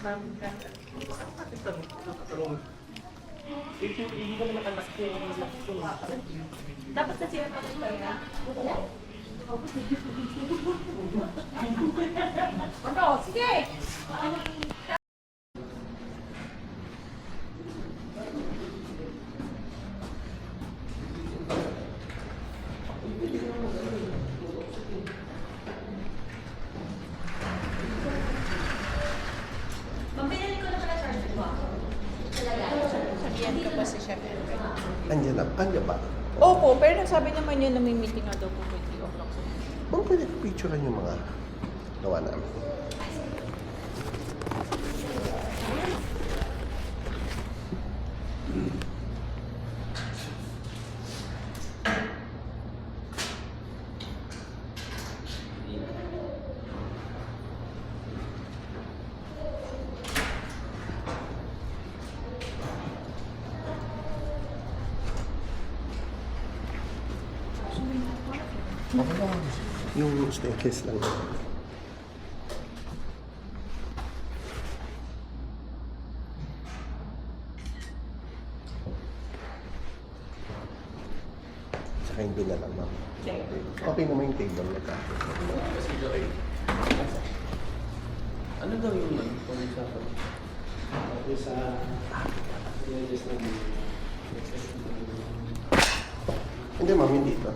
Dapat sa siya pa ano? Sige! Mabili ko na pala charger mo. Sabihan ka ba si Chef Edwin? Andiyan ba? Opo, pero nagsabi naman yun na may meeting na daw po 20 o'clock. Bang pwede picturean yung mga gawa namin? Yung staircase lang. Saka hindi na lang, ma'am. Okay naman yung table na kasi. Ano daw yung pag-usapan? Okay sa... Hindi, ma'am, hindi ito.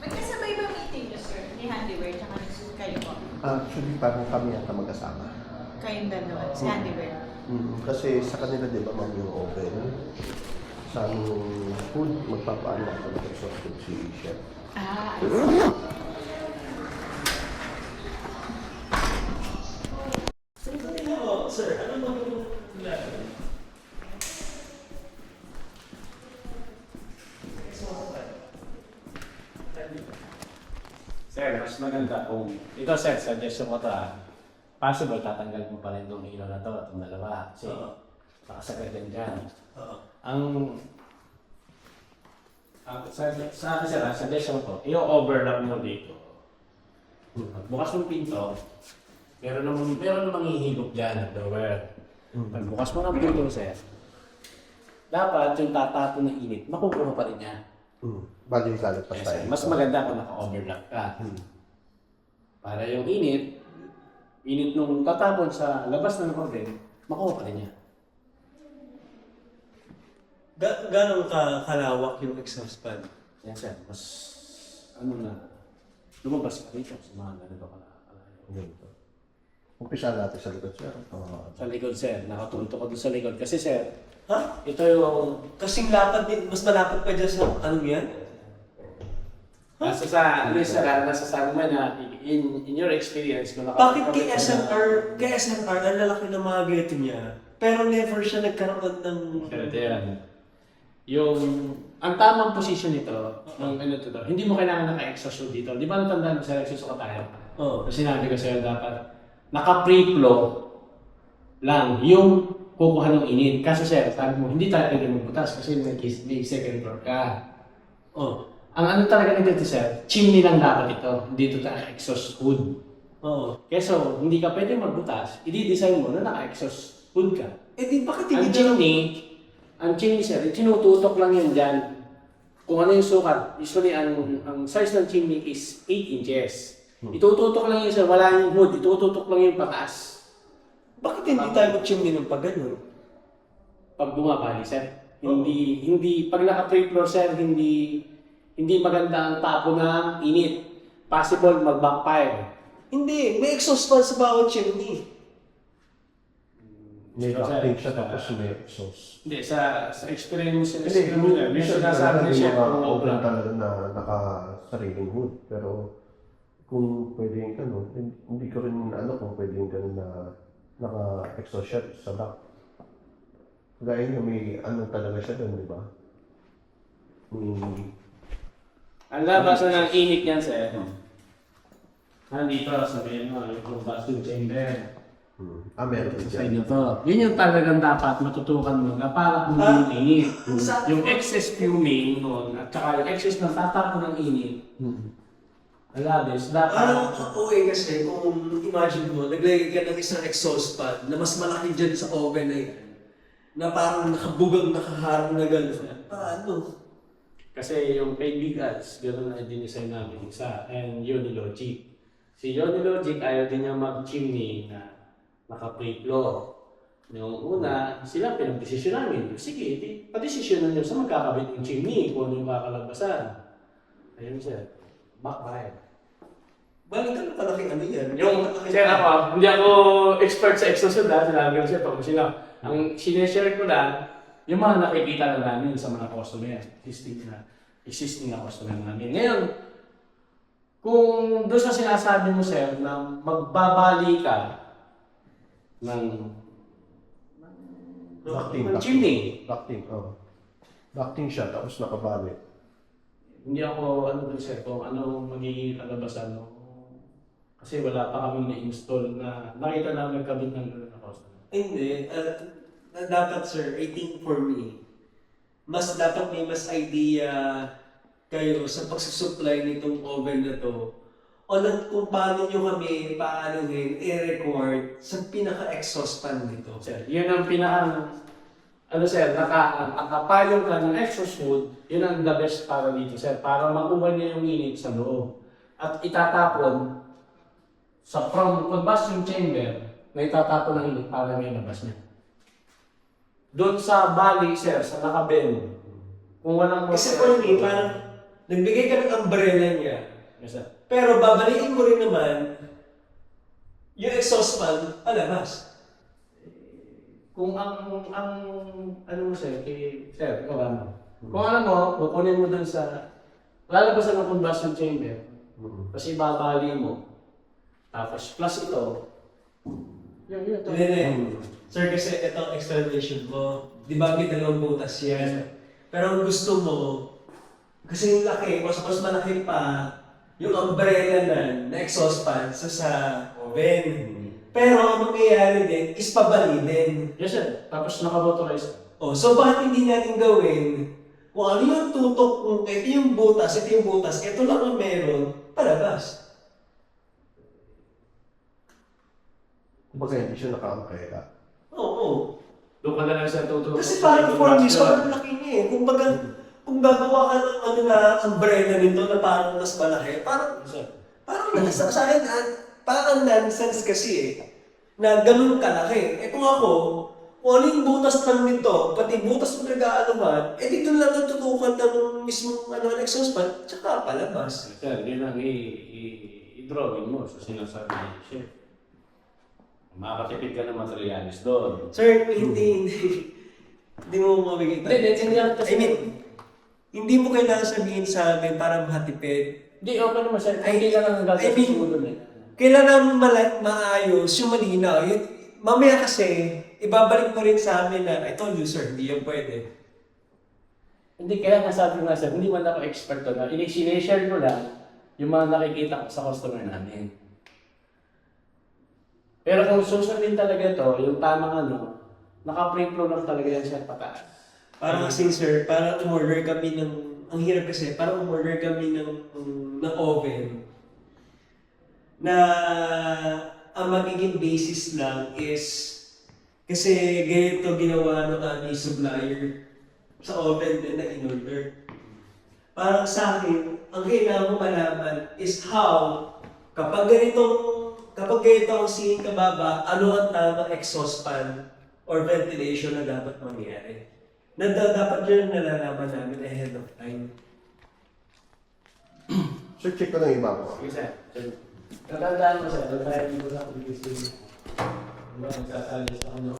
Magkasabay ba meeting niyo, sir? Ni Handywear, tsaka kayo po? Actually, parang kami ata magkasama. Kayong dalawa, si Handywear. Kasi sa kanila, di ba, ma'am, yung oven, sa aming food, magpapaano ako ng resort food si chef. Ah, Sir, ano ba yung... Sir, mas maganda kung... Ito sir, suggestion ko possible tatanggal mo pa rin itong ilaw na ito at itong dalawa. Kasi nakasagad din dyan. Ang sa akin sir, suggestion ko, i-overlap mo dito. Bukas ng pinto, meron namang hihigop dyan at door. Pagbukas mo ng pinto sir, dapat yung tatapon ng init, makukuha pa rin niya. Bali, lalagpas Yes, tayo. sir. Mas maganda kung naka-overlap ka. Para yung init nung tatapon sa labas ng oven, makuha pa rin niya. Gano'ng kalawak yung exhaust fan? Yan sir, mas lumabas pa rito sa mga ganito Ganito. Umpisa natin sa likod, sir. Sa likod sir, nakatutok ko doon sa likod. Kasi sir, Ha? ito yung... Kasing lapad din, mas malapad pa dyan sa ano yan? Nasa sa naman na in your experience, kung Bakit kay SNR, ang lalaki ng mga ganito niya, pero never siya nagkaroon ng... Ito yan. Ang tamang position nito, hindi mo kailangan naka-exhaust dito. Di ba natandaan mo sa exhaust ka tayo? Oo. Kasi sinabi ko sa'yo dapat naka-free flow lang yung kukuha ng init. Kaso sir, sabi mo, hindi tayo pwede magbutas kasi may second floor ka. Oo. Ang talaga nito sir, chimney lang dapat ito. Dito tayo exhaust hood. Oo. Keso, hindi ka pwede magbutas, i-design mo na naka-exhaust hood ka. Eh di bakit hindi Ang chimney sir, tinututok lang yan dyan. Kung ano yung sukat, usually ang size ng chimney is 8 inches. Itututok lang yun sir, wala yung hood, itututok lang yung pataas. Bakit hindi tayo mag-chimney ng pag ganun? Pag bumabali sir, hindi pag naka-free floor sir, hindi maganda ang tapo ng init. Possible mag-backfire. Hindi, may exhaust fan sa bawat chimney. May backplate siya tapos may exhaust. Hindi, sa experience Hindi, may sinasabi niya mga kung open obra. talaga na naka-sariling hood. Pero kung pwede yung ganun, hindi ko rin kung pwede yung ganun na naka-exhaust siya sa back. Gaya nyo, may ano talaga siya doon, di ba? May... Ang labasan ng init niyan, sir. Nandito, sabihin mo, yung combustion chamber. meron din Sa siya. inyo to. Yun yung talagang dapat matutukan mo na para kung yung init. Yung excess fuming nun, at saka yung excess na tatapon ng init. Alabes, dapat. Parang ang OA kasi kung imagine mo, naglagay ka ng isang exhaust fan na mas malaki dyan sa oven na yan. Na parang nakabugang, nakaharang na gano'n. Paano? Kasi yung kaibigan, gano'n na din-design namin isa. And Unilogic. Si Unilogic ayaw din niya mag-chimney na naka-pre-flow. Yung una, sila pinag-desisyon namin. Sige, pa-desisyonan nyo sa magkakabit ng chimney kung ano yung kakalabasan. Ayun siya. Backfire. Balik ka na palaking ano yan. Yung, sir ako, hindi ako expert sa exhaust ha, sinabi ko siya, pag sila. Ang sineshare ko lang, yung mga nakikita na namin sa mga customer, existing na customer namin. Ngayon, kung doon sa sinasabi mo, sir, na magbabali ka ng chimney. Ducting, Ducting siya, tapos nakabali. Hindi ako, ano doon, sir, kung ano magiging kalabasan mo. Kasi wala pa kami na-install na nakita namin kabit ng gano'n na customer. Hindi. Dapat sir, I think for me, mas dapat may mas idea kayo sa pagsusupply nitong oven na to o kung paano nyo kami paanohin i-record sa pinaka-exhaust fan nito. Sir, yun ang ano sir, nakapayong ka ng exhaust hood, yun ang the best para dito sir, para makuha niya yung init sa loob. At itatapon sa from combustion chamber na itatapon ng init para may labas niya. Doon sa bali sir, sa nakabend, kung walang Kasi for me, parang nagbigay ka ng umbrella niya, yes, sir. pero babalikin mo rin naman yung exhaust fan palabas. Kung ano mo sir, sir, ikaw ano? Kung alam mo, kukunin mo dun sa lalabasan ng combustion chamber, kasi babali mo, tapos plus ito, yun. Hindi. Sir, kasi itong explanation mo, di ba may dalawang butas yan? Pero ang gusto mo, kasi yung laki, mas malaki pa yung umbrella na exhaust fan sa oven. Pero ang mangyayari din is pabali din. Yes sir, tapos nakamotorize. Oh, so bakit hindi natin gawin kung ano yung tutok, kung ito yung butas, ito lang ang meron, palabas. Kumbaga hindi siya nakaangkaya. Oo. Doon ka na lang sa tutulog. Kasi parang for me, sobrang laki niya eh. Kung gagawa ka ng ano na umbrella nito na parang mas malaki, parang nasa sa akin, parang nonsense kasi eh. Na ganun kalaki. Eh kung ako, kung ano yung butas lang nito, pati butas ng nag-aanuhan, eh dito lang natutukan ng mismong exhaust fan, tsaka palabas. Sir, yun lang i-drawing mo sa sinasabi ni Chef. Makakatipid ka ng materialis doon. Sir, hindi mo mabigay Hindi kasi. I mean, hindi mo kailangan sabihin sa amin para mahatipid. Hindi, okay naman sir. Hindi ka lang gagawin mo doon eh. Kailangan maayos yung malinaw. Mamaya kasi, ibabalik mo rin sa amin na, I told you sir, hindi yan pwede. Hindi, kaya nga sabi nga sir, hindi man ako expert doon. Sineshare ko lang yung mga nakikita ko sa customer namin. Pero kung susundin talaga to, yung tamang naka-print flow lang talaga yan siya pataas. Parang kasi sir, parang umorder kami ang hirap kasi, parang umorder kami ng oven na ang magiging basis lang is kasi ganito ginawa ng aming supplier sa oven din na in-order. Parang sa akin, ang kailangan mo malaman is how kapag ganito ang singing kababa, ano ang tamang exhaust fan or ventilation na dapat mangyari. Dapat yun nalalaman namin ahead of time. So check ko lang iba ko. Sige sir. Tatandaan mo sir, dahil hindi ko sa pag-isip. Diba, nagsasalis ako